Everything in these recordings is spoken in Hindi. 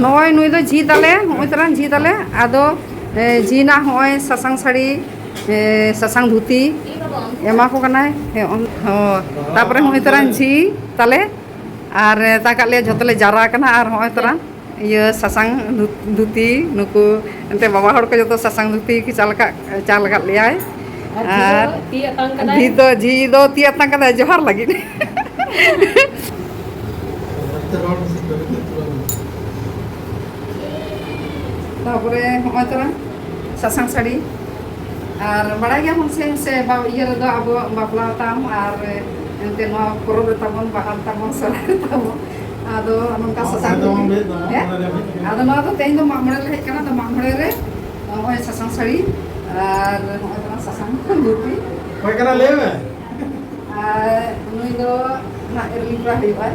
नॉय नुई दो झी ताले होय तरान झी ताले आदो झी ना होय ससांग साड़ी ससांग धुती एमा को कनाय तापरे होय तरान झी ताले और ताकाले जतले जारा कना और होय तरान ये ससांग धुती नुकु एंते बाबा हड़ को जो ससांग धुती की चाल का लिया और झी दो ती अतंग का जोहार लगी तापरे होय तरान ससांग साड़ी और बड़ा गया हम से ये रे अब बापला ताम और एंते नो परब रे ताबन बाहर ताबन सरा ताबन आदो नंका ससांग आदो नो तो तेन दो मामड़े ले कना तो मामड़े रे होय ससांग साड़ी और होय तरान ससांग धुती होय कना लेवे नुई दो ना एलिब्रा हिबाय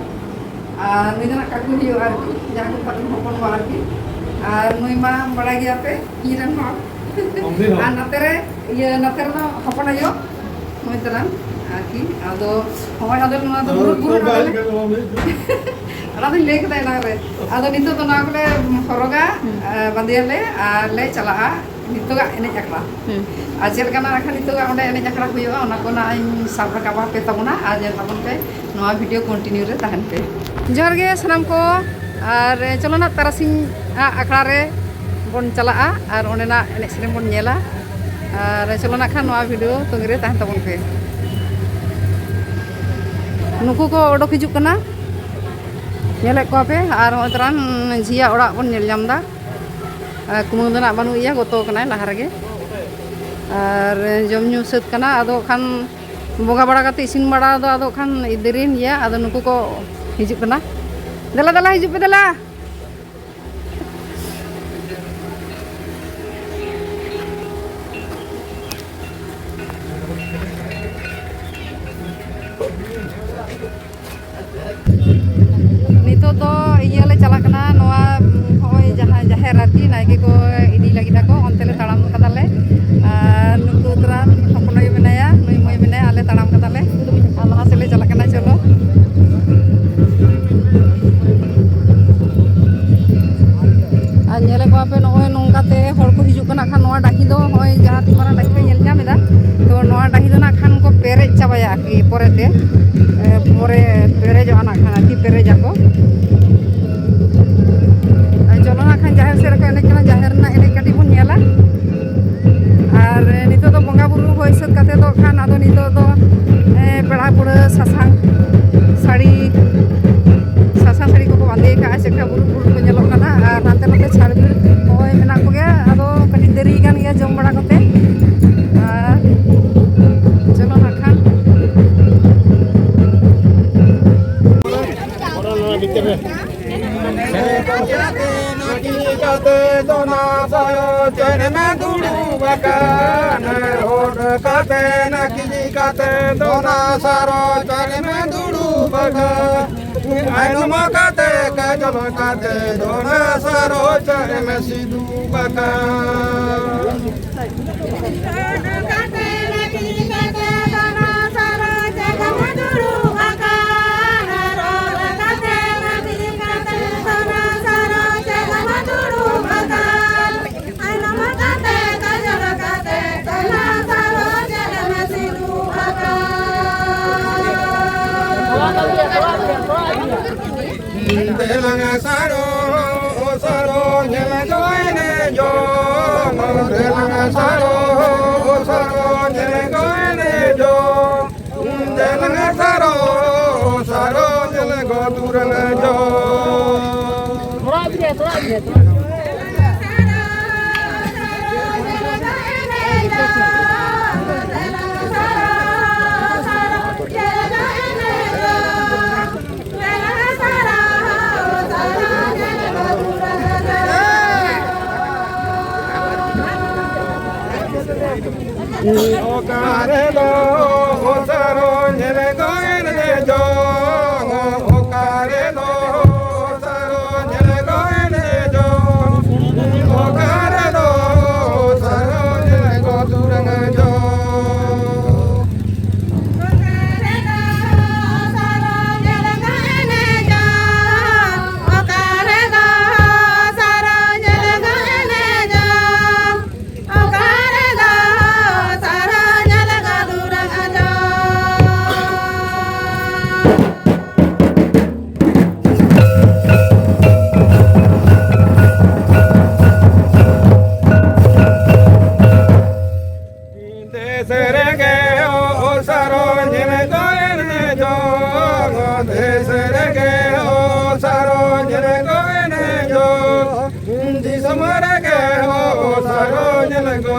नुई दो ना काकू हियो आर जाको पाटन हपन बा आर और नुई मा बड़ा गया पे इरन हो आ नतेरे ये नतेरे नो हपन आयो नुई तरान आकी आदो होय आदो नो तो बुरु अना लेक दे ना रे आदो नितो तो ना कोले हरगा बांदियाले आ ले चला नितो गा एने एकला आ जेल काना रखा नितो गा ओंडे एने एकला हुयो ओना को ना इन साब रकाबा पे तबना आ जे तबन पे नोआ वीडियो कंटिन्यू रे तहन पे जोर गे सलाम को और चलो ना तारासिंग आखड़ा रे बन चला और ओंडे ना एने सेरेम बन नेला और चलो ना खान नोआ वीडियो तंगी रे तहन तबन पे नुकु को ओडक हिजुक कना नेले को पे और तरान झिया ओड़ा बन नेल जामदा कुमुंग दना बानु इया गतो कना लहा रेगे और जम न्यू सत कना आदो खान बोगा बड़ा कते इसिन बड़ा दो आदो खान इदरिन या आदो नुकु को हिजुक कना दला दला हिजुक पे दला नितो तो इया ले चला कना नोआ होय जहां जाहेर आरती नायके को इदी लागिदा को ओनते ले ताड़ाम कदाले नुकु तरान हपनय मेनाया नुई मय मेनाया आले ताड़ाम कदाले लहा से ले चला कना चलो आ नेले को पे नोय नोंगाते हर को हिजुक कना खान नोआ डाही दो होय जहां तिमारा डाही पे नेल जामेदा तो नोआ डाही दो ना खान को पेरे चाबाया की पोरेते पोरे पेरे जो आना खाना की पेरे जाको चलो ना खान जाहेर से रखा एने जाहेर ना एने कटी बन नेला और नितो तो बंगा बुरु होय सत काते तो खान आदो नितो तो पेड़ा पुड़ा ससांग साड़ी को बांधे का सेका बुरु को नेलो कना और नाते नते छाड़ होय मेना को गया आदो कटी देरी गान गया जम बड़ा कते चलो ना खान दोना सायो चेन में दुड़ू बकान होड़ काते नकी काते दोना सारो चेन में दुड़ू बकान आइनो मकाते कजल काते दोना सारो चेन में Sidhu बकान Delanga saro saro nyela goene jo delanga saro nyela goene jo delanga saro nyela go duranga jo o care do o saro nyele goene jo o care do o saro nyele goene jo o care do o saro nyele go duranga jo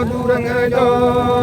durang jo